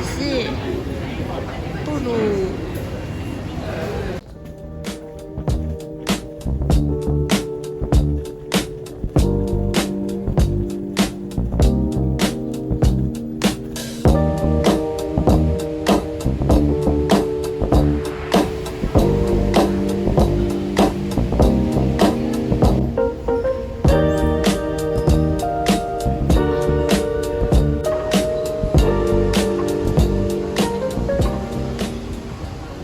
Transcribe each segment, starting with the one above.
是布鲁。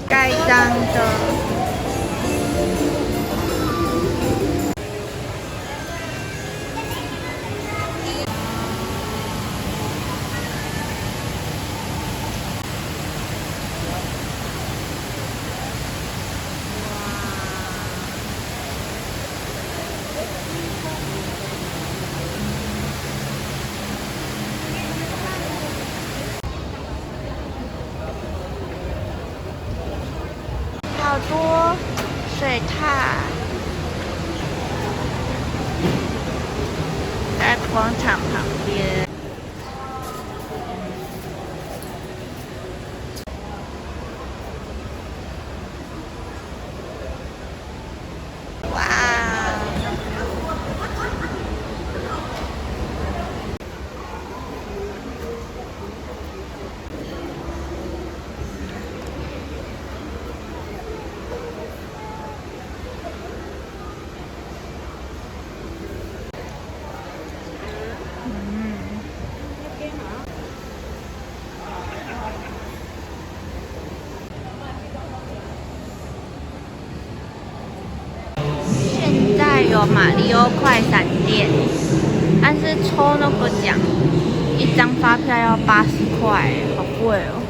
盖章的。好多水獭在广场旁边。哇！现在有马里奥快闪店，但是抽那个奖，一张发票要80块，好贵哦。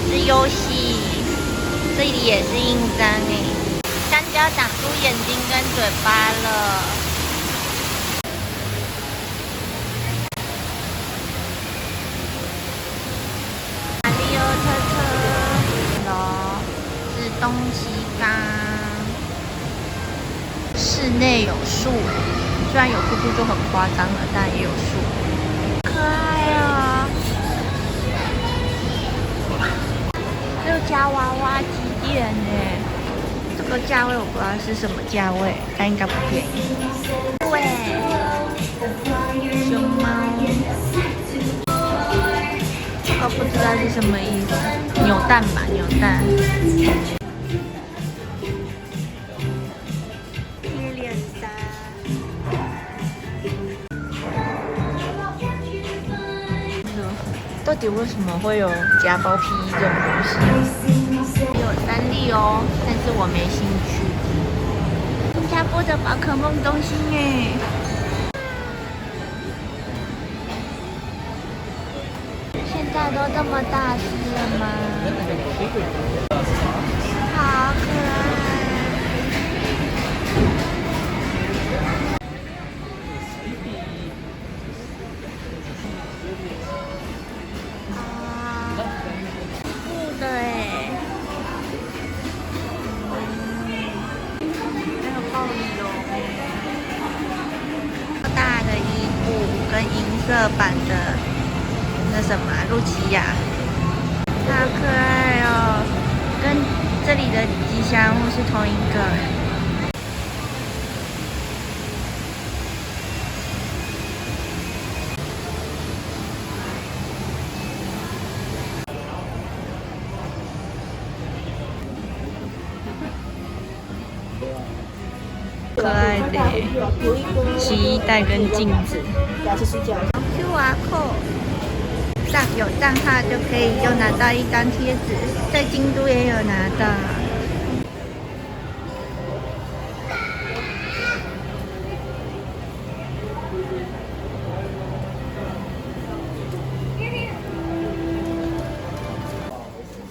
是游戏，这里也是印章诶，香蕉挡住眼睛跟嘴巴了。马里奥车车，咯，是东西方。室内有树，虽然有树就很夸张了，但也有树，可爱哦。夹娃娃机店呢，这个价位我不知道是什么价位，但应该不便宜。对，熊猫，这个不知道是什么意思，扭蛋吧，扭蛋。贴脸杀。到底为什么会有夹包皮这种东西？有3粒哦，但是我没兴趣。新加坡的宝可梦中心耶，现在都这么大只了吗？好可爱。跟银色版的那什么露琪亚，好可爱哦，跟这里的吉祥物是同一个。洗衣袋跟镜子。QR code 有账号就可以又拿到一张贴纸，在京都也有拿到。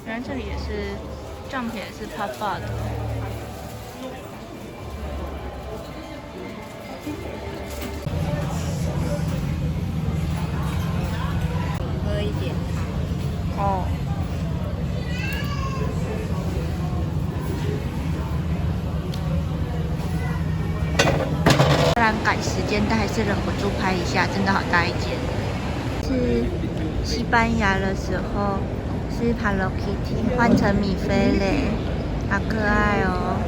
原来这里也是帐篷，也是泡泡的。喝一点汤。哦。虽然赶时间，但还是忍不住拍一下，真的好大一间。是西班牙的时候。是 Hello Kitty 换成米菲嘞，好可爱哦！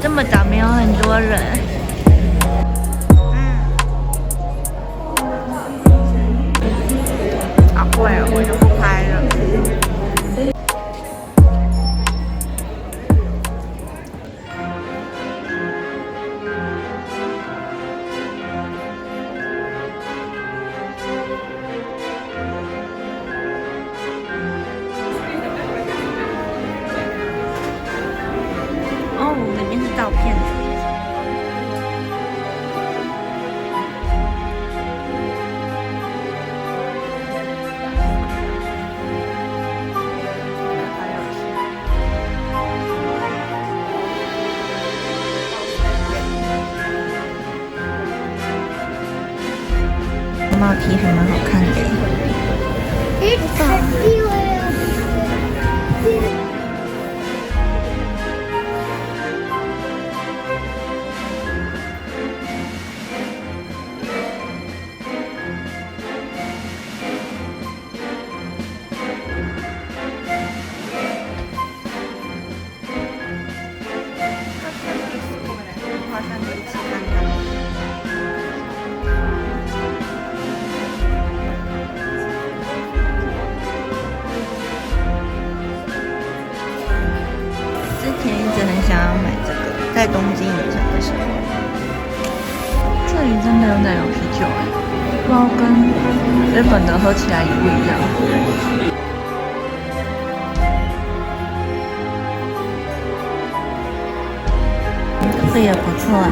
这么早没有很多人，好贵哦，我就不拍了。哦，里面是照片。帽 T 还蛮好看的。想要买这个，在东京影城的时候，这里真的有奶油啤酒哎，不知道跟日本的喝起来也不一样。这也不错哎。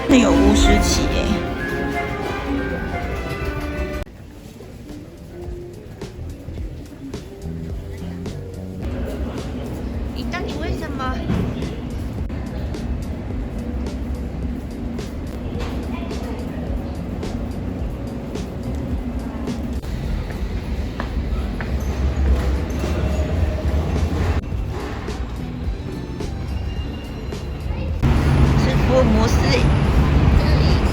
那有巫师旗耶。到底为什么？是福尔摩斯。这里是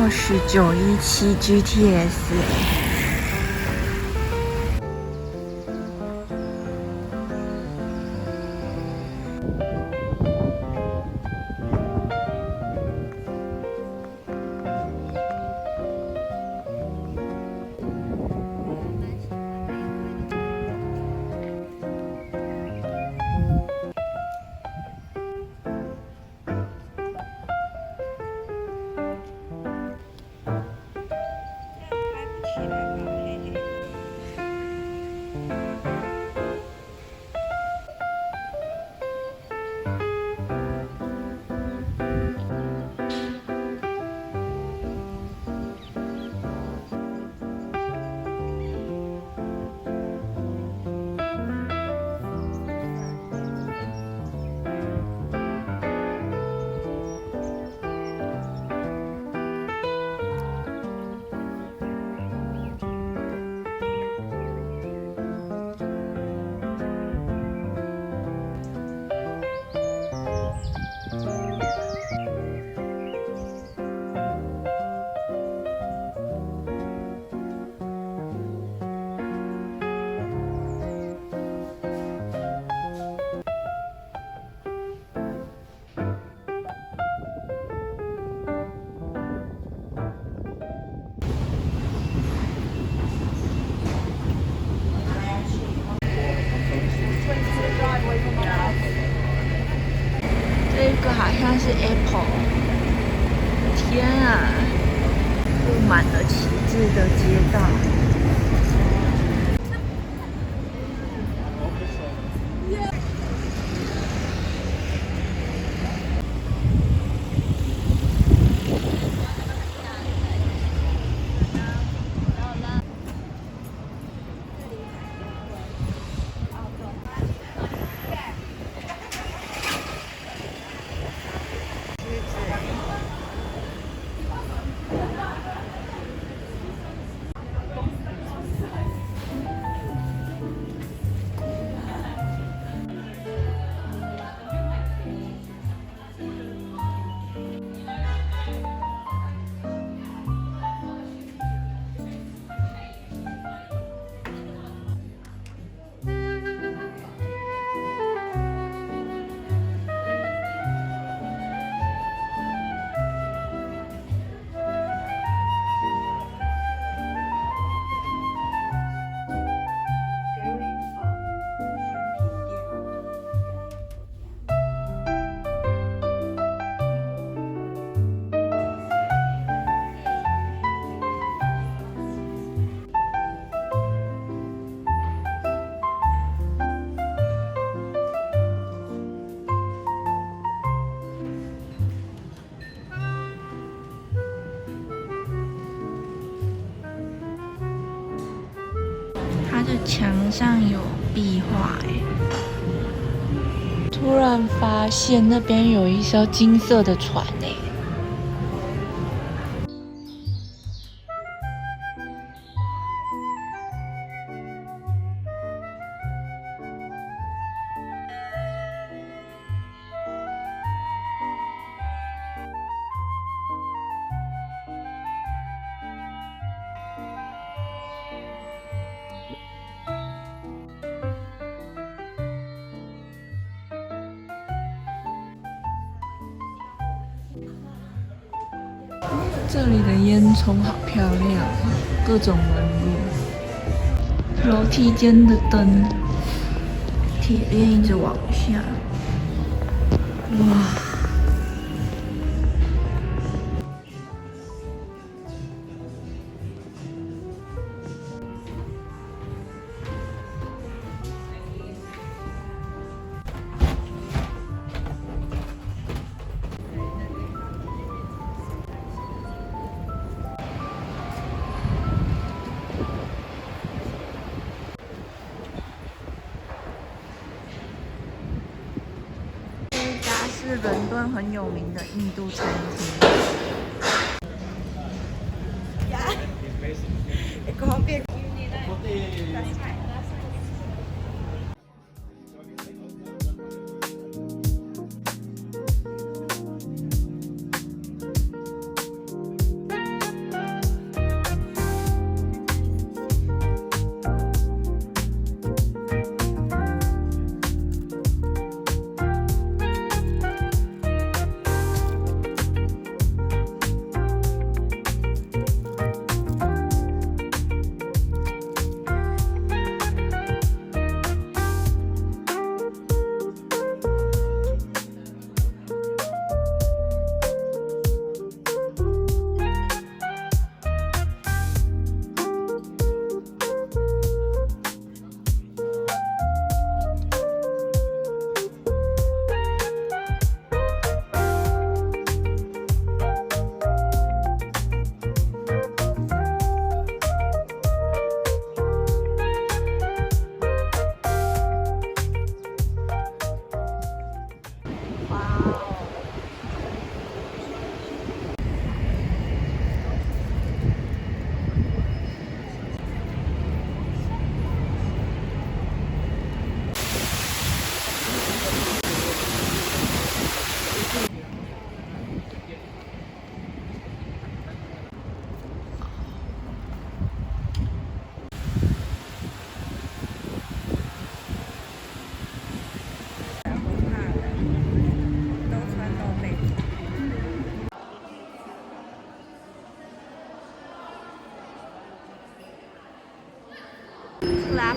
2917 GTS。这个好像是 Apple。天啊，布满了旗帜的街道。它的墙上有壁画，突然发现那边有一艘金色的船，这里的烟囱好漂亮，各种纹路。楼梯间的灯，铁链一直往下，哇！是伦敦很有名的印度餐厅。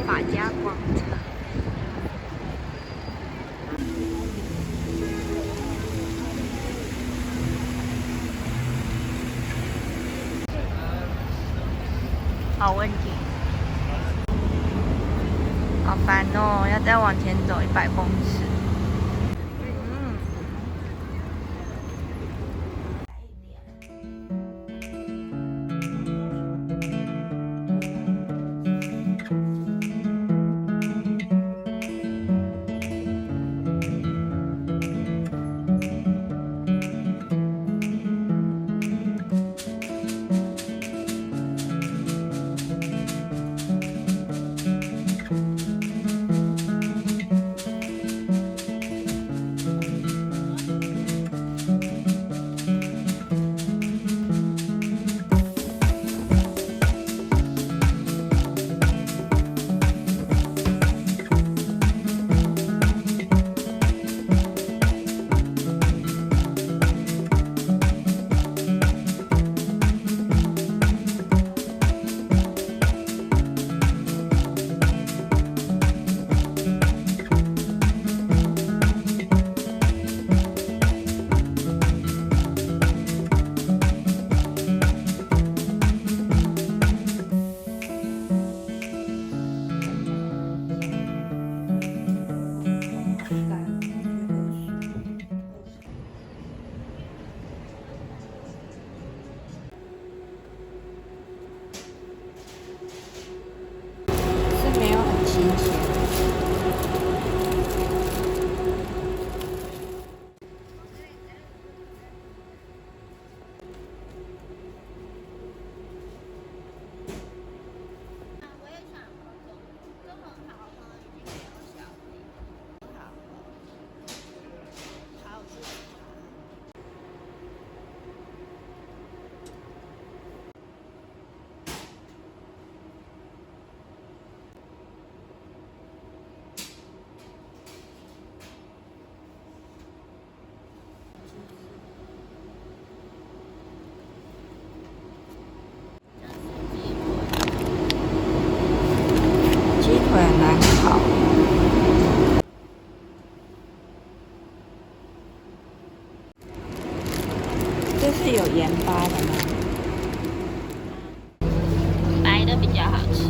法家广场。好问题，好烦哦！要再往前走100公尺。这是有盐巴的吗？白的比较好吃。